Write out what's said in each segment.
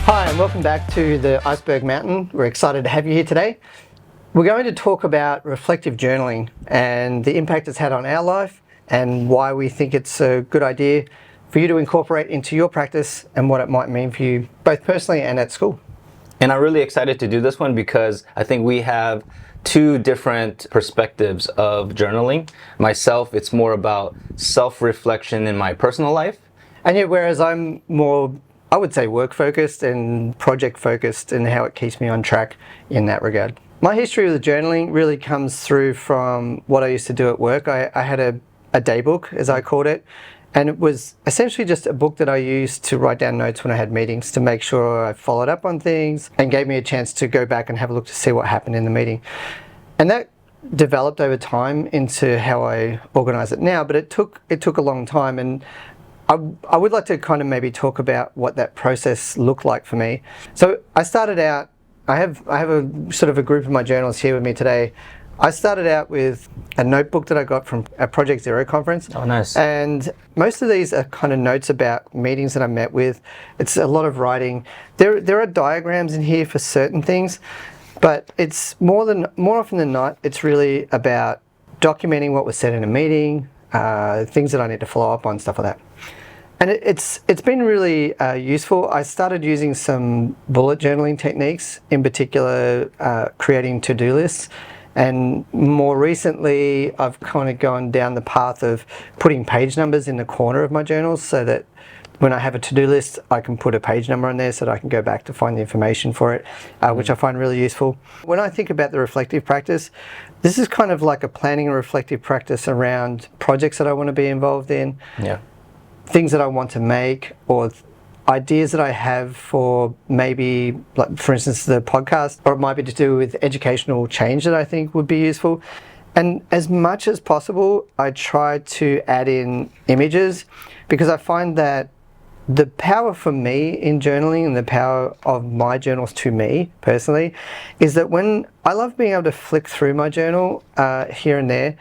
Hi, and welcome back to the Iceberg Mountain. We're excited to have you here today. We're going to talk about reflective journaling and the impact it's had on our life and why we think it's a good idea for you to incorporate into your practice and what it might mean for you both personally and at school. And I'm really excited to do this one because I think we have two different perspectives of journaling. Myself, it's more about self-reflection in my personal life. And yet, whereas I'm more, I would say, work-focused and project-focused and how it keeps me on track in that regard. My history with journaling really comes through from what I used to do at work. I had a day book, as I called it, and it was essentially just a book that I used to write down notes when I had meetings to make sure I followed up on things and gave me a chance to go back and have a look to see what happened in the meeting. And that developed over time into how I organize it now, but it took a long time, and I would like to kind of maybe talk about what that process looked like for me. So I started out, I have a sort of a group of my journals here with me today. I started out with a notebook that I got from a Project Zero conference. Oh, nice. And most of these are kind of notes about meetings that I met with. It's a lot of writing. There are diagrams in here for certain things, but it's more often than not, it's really about documenting what was said in a meeting, things that I need to follow up on, stuff like that. And it's been really useful. I started using some bullet journaling techniques, in particular creating to-do lists. And more recently, I've kind of gone down the path of putting page numbers in the corner of my journals so that when I have a to-do list, I can put a page number on there so that I can go back to find the information for it, which I find really useful. When I think about the reflective practice, this is kind of like a planning and reflective practice around projects that I want to be involved in, things that I want to make, or ideas that I have for maybe, like for instance, the podcast, or it might be to do with educational change that I think would be useful. And as much as possible, I try to add in images because I find that the power for me in journaling and the power of my journals to me personally is that when I love being able to flick through my journal here and there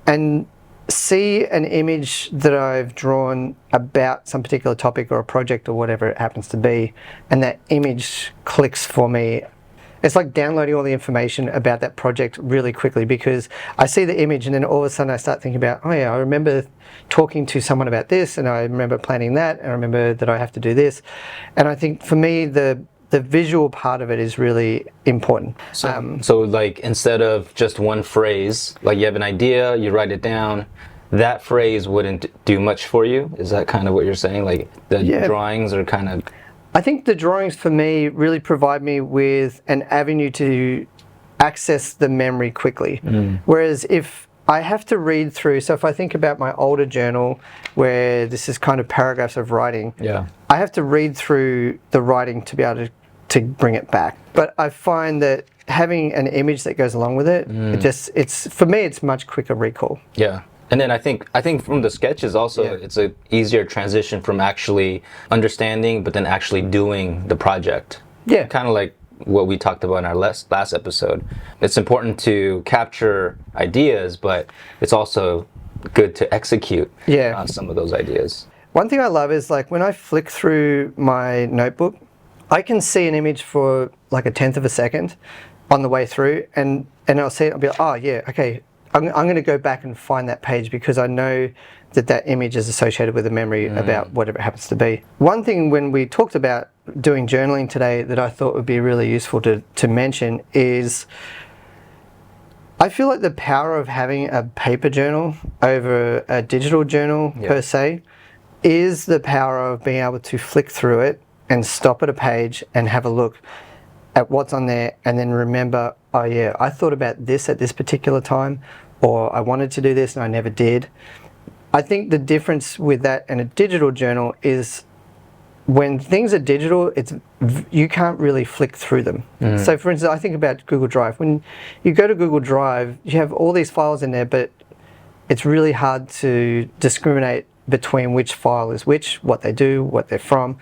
and see an image that I've drawn about some particular topic or a project or whatever it happens to be, and that image clicks for me. It's like downloading all the information about that project really quickly because I see the image and then all of a sudden I start thinking about, oh yeah, I remember talking to someone about this and I remember planning that and I remember that I have to do this. And I think for me, the visual part of it is really important. So like instead of just one phrase, like you have an idea, you write it down, that phrase wouldn't do much for you? Is that kind of what you're saying? Like the drawings are kind of... I think the drawings for me really provide me with an avenue to access the memory quickly. Whereas if I have to read through, so if I think about my older journal where this is kind of paragraphs of writing, I have to read through the writing to be able to bring it back. But I find that having an image that goes along with it, it's for me, it's much quicker recall. Yeah. And then I think from the sketches also, it's a easier transition from actually understanding, but then actually doing the project. Yeah. Kind of like what we talked about in our last episode. It's important to capture ideas, but it's also good to execute some of those ideas. One thing I love is like when I flick through my notebook, I can see an image for like a tenth of a second on the way through, and I'll see it, I'll be like, oh yeah, okay, I'm going to go back and find that page because I know that image is associated with a memory about whatever it happens to be. One thing when we talked about doing journaling today that I thought would be really useful to mention is I feel like the power of having a paper journal over a digital journal per se is the power of being able to flick through it and stop at a page and have a look at what's on there and then remember, oh yeah, I thought about this at this particular time, or I wanted to do this and I never did. I think the difference with that and a digital journal is when things are digital, you can't really flick through them. So for instance, I think about Google Drive. When you go to Google Drive, you have all these files in there, but it's really hard to discriminate between which file is which, what they do, what they're from.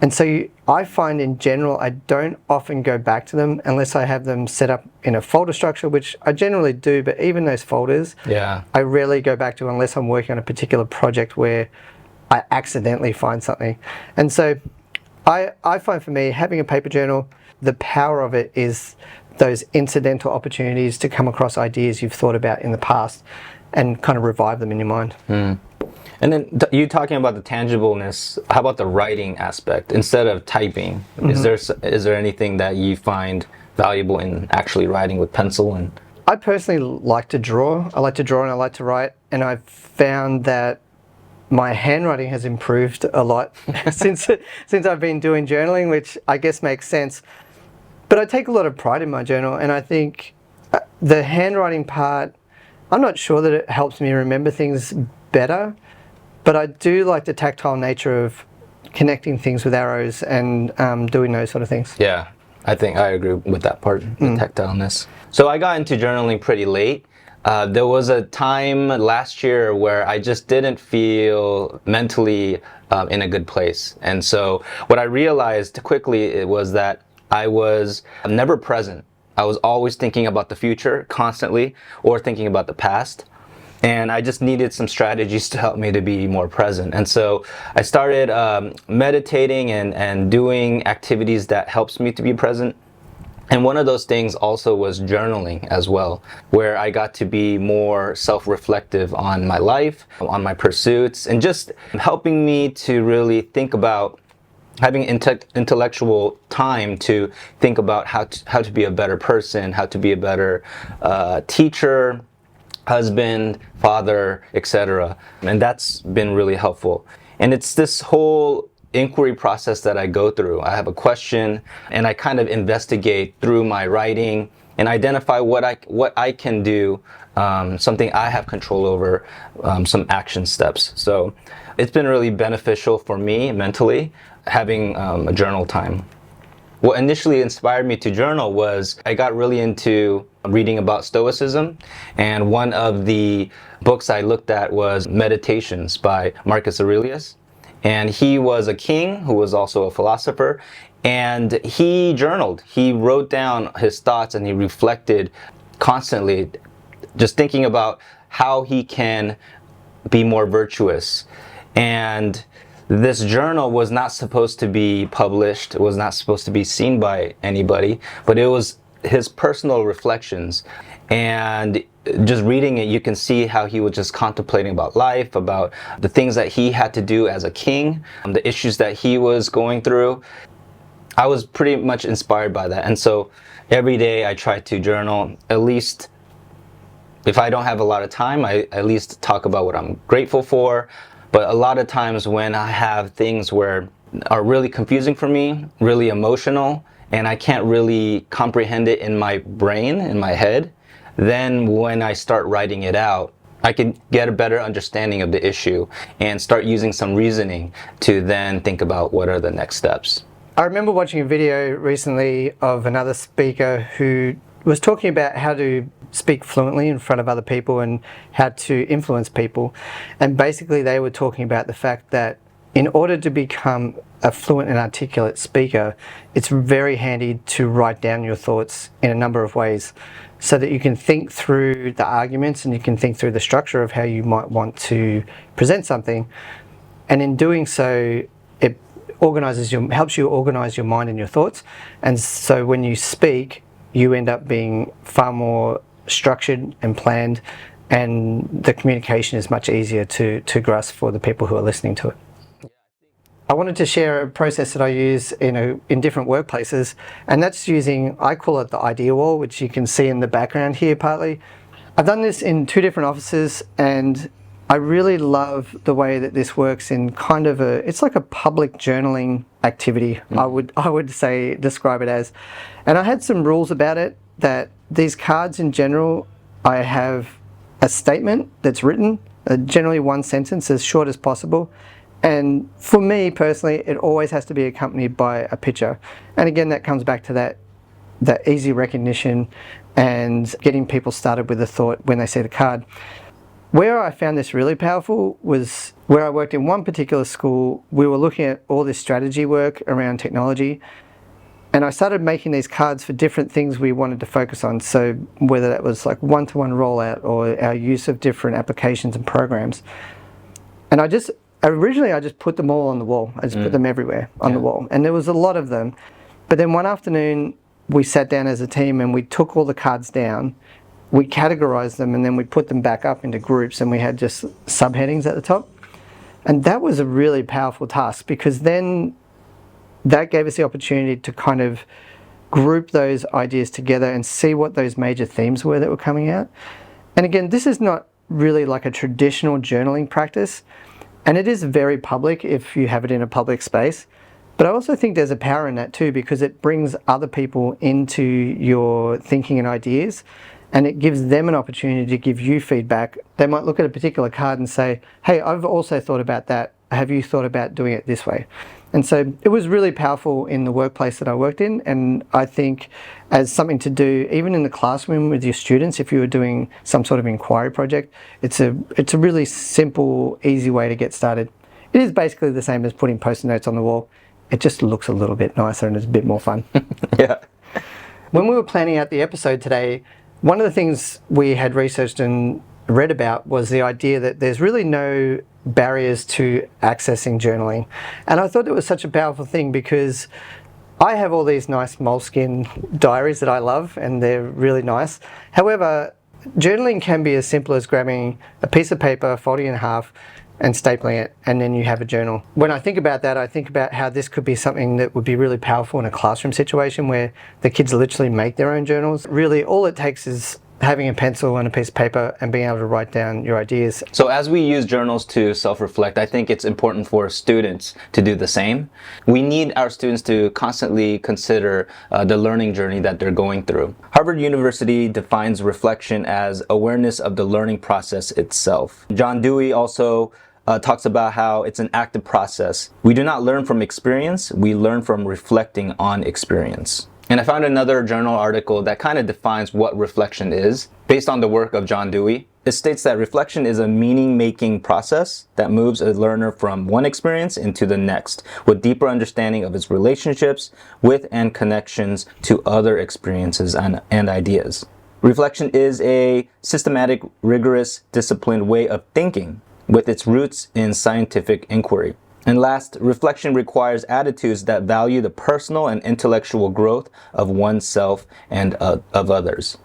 And so I find in general, I don't often go back to them unless I have them set up in a folder structure, which I generally do, but even those folders, I rarely go back to unless I'm working on a particular project where I accidentally find something. And so I find for me, having a paper journal, the power of it is those incidental opportunities to come across ideas you've thought about in the past and kind of revive them in your mind. And then you talking about the tangibleness, how about the writing aspect? Instead of typing, is there anything that you find valuable in actually writing with pencil? And I personally like to draw. I like to draw and I like to write, and I've found that my handwriting has improved a lot since I've been doing journaling, which I guess makes sense. But I take a lot of pride in my journal, and I think the handwriting part, I'm not sure that it helps me remember things better, but I do like the tactile nature of connecting things with arrows and doing those sort of things. yeah, I think I agree with that part, the tactileness. So I got into journaling pretty late. There was a time last year where I just didn't feel mentally in a good place. And so what I realized quickly it was that I was never present. I was always thinking about the future constantly, or thinking about the past. And I just needed some strategies to help me to be more present. And so I started meditating and doing activities that helps me to be present. And one of those things also was journaling as well, where I got to be more self-reflective on my life, on my pursuits, and just helping me to really think about having intellectual time to think about how to be a better person, how to be a better teacher, husband, father, etc. And that's been really helpful. And it's this whole inquiry process that I go through. I have a question and I kind of investigate through my writing and identify what I can do, something I have control over, some action steps. So it's been really beneficial for me mentally, having a journal time. What initially inspired me to journal was I got really into reading about Stoicism, and one of the books I looked at was Meditations by Marcus Aurelius. And he was a king who was also a philosopher, and he journaled. He wrote down his thoughts and he reflected constantly, just thinking about how he can be more virtuous. And this journal was not supposed to be published, it was not supposed to be seen by anybody, but it was his personal reflections. And just reading it, you can see how he was just contemplating about life, about the things that he had to do as a king, the issues that he was going through. I was pretty much inspired by that. And so every day I try to journal. At least if I don't have a lot of time, I at least talk about what I'm grateful for. But a lot of times when I have things where are really confusing for me, really emotional, and I can't really comprehend it in my brain, in my head, then when I start writing it out, I can get a better understanding of the issue and start using some reasoning to then think about what are the next steps. I remember watching a video recently of another speaker who was talking about how to speak fluently in front of other people and how to influence people. And basically they were talking about the fact that in order to become a fluent and articulate speaker, it's very handy to write down your thoughts in a number of ways so that you can think through the arguments and you can think through the structure of how you might want to present something. And in doing so, it helps you organize your mind and your thoughts. And so when you speak, you end up being far more structured and planned, and the communication is much easier to grasp for the people who are listening to it. I wanted to share a process that I use in different workplaces, and that's using, I call it the idea wall, which you can see in the background here partly. I've done this in 2 different offices, and I really love the way that this works in kind of it's like a public journaling activity, I would say, describe it as. And I had some rules about it, that these cards in general, I have a statement that's written, generally 1 sentence, as short as possible. And for me personally, it always has to be accompanied by a picture. And again, that comes back to that easy recognition and getting people started with a thought when they see the card. Where I found this really powerful was where I worked in one particular school. We were looking at all this strategy work around technology, and I started making these cards for different things we wanted to focus on. So whether that was like one-to-one rollout or our use of different applications and programs. And I just originally I just put them all on the wall. I just put them everywhere on the wall. And there was a lot of them. But then one afternoon we sat down as a team and we took all the cards down, we categorized them, and then we put them back up into groups, and we had just subheadings at the top. And that was a really powerful task, because then that gave us the opportunity to kind of group those ideas together and see what those major themes were that were coming out. And again, this is not really like a traditional journaling practice, and it is very public if you have it in a public space. But I also think there's a power in that too, because it brings other people into your thinking and ideas, and it gives them an opportunity to give you feedback. They might look at a particular card and say, hey, I've also thought about that. Have you thought about doing it this way? And so it was really powerful in the workplace that I worked in, and I think as something to do even in the classroom with your students, if you were doing some sort of inquiry project, it's a really simple, easy way to get started. It is basically the same as putting post-it notes on the wall. It just looks a little bit nicer and it's a bit more fun. Yeah. When we were planning out the episode today, one of the things we had researched and read about was the idea that there's really no barriers to accessing journaling. And I thought it was such a powerful thing, because I have all these nice moleskin diaries that I love, and they're really nice. However, journaling can be as simple as grabbing a piece of paper, folding it in half, and stapling it, and then you have a journal. When I think about that, I think about how this could be something that would be really powerful in a classroom situation where the kids literally make their own journals. Really, all it takes is having a pencil and a piece of paper and being able to write down your ideas. So as we use journals to self-reflect, I think it's important for students to do the same. We need our students to constantly consider the learning journey that they're going through. Harvard University defines reflection as awareness of the learning process itself. John Dewey also talks about how it's an active process. We do not learn from experience, we learn from reflecting on experience. And I found another journal article that kind of defines what reflection is, based on the work of John Dewey. It states that reflection is a meaning-making process that moves a learner from one experience into the next, with deeper understanding of its relationships with and connections to other experiences and ideas. Reflection is a systematic, rigorous, disciplined way of thinking, with its roots in scientific inquiry. And last, reflection requires attitudes that value the personal and intellectual growth of oneself and of others.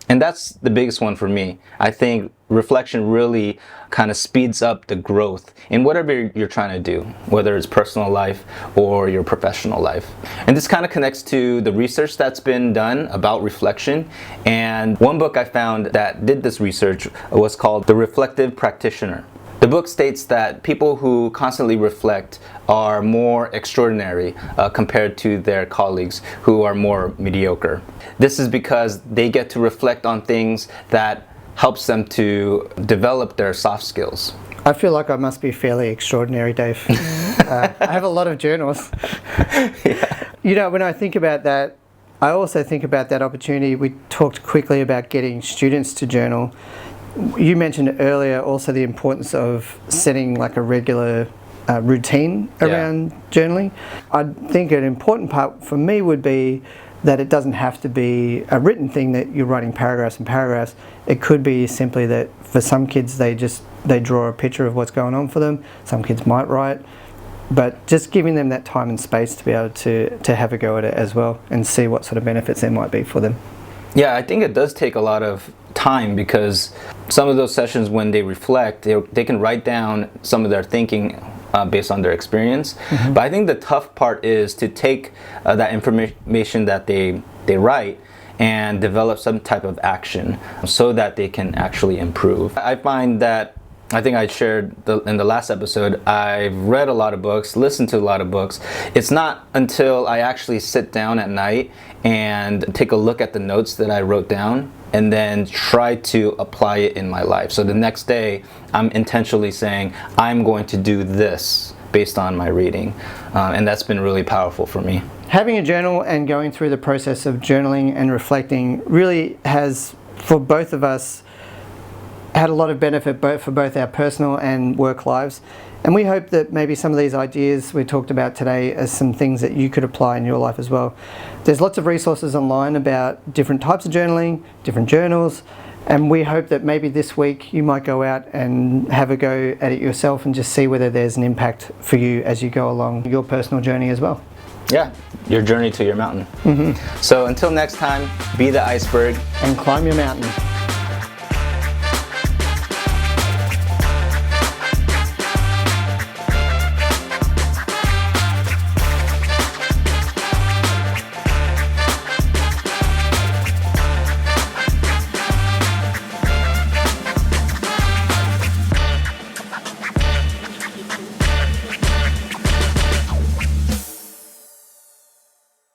And that's the biggest one for me. I think reflection really kind of speeds up the growth in whatever you're trying to do, whether it's personal life or your professional life. And this kind of connects to the research that's been done about reflection. And one book I found that did this research was called The Reflective Practitioner. The book states that people who constantly reflect are more extraordinary compared to their colleagues who are more mediocre. This is because they get to reflect on things that helps them to develop their soft skills. I feel like I must be fairly extraordinary, Dave. I have a lot of journals. Yeah. You know, when I think about that, I also think about that opportunity. We talked quickly about getting students to journal. You mentioned earlier also the importance of setting like a regular routine around journaling. I think an important part for me would be that it doesn't have to be a written thing that you're writing paragraphs and paragraphs. It could be simply that for some kids they draw a picture of what's going on for them. Some kids might write, but just giving them that time and space to be able to have a go at it as well and see what sort of benefits there might be for them. Yeah, I think it does take a lot of time, because some of those sessions when they reflect, they can write down some of their thinking based on their experience. Mm-hmm. But I think the tough part is to take that information that they write and develop some type of action so that they can actually improve. I find that, I think I shared in the last episode, I've read a lot of books, listened to a lot of books. It's not until I actually sit down at night and take a look at the notes that I wrote down and then try to apply it in my life. So the next day, I'm intentionally saying, I'm going to do this based on my reading. And that's been really powerful for me. Having a journal and going through the process of journaling and reflecting really has, for both of us, had a lot of benefit for both our personal and work lives. And we hope that maybe some of these ideas we talked about today are some things that you could apply in your life as well. There's lots of resources online about different types of journaling, different journals, And we hope that maybe this week you might go out and have a go at it yourself and just see whether there's an impact for you as you go along your personal journey as well. Yeah, your journey to your mountain. So until next time, be the iceberg And climb your mountain.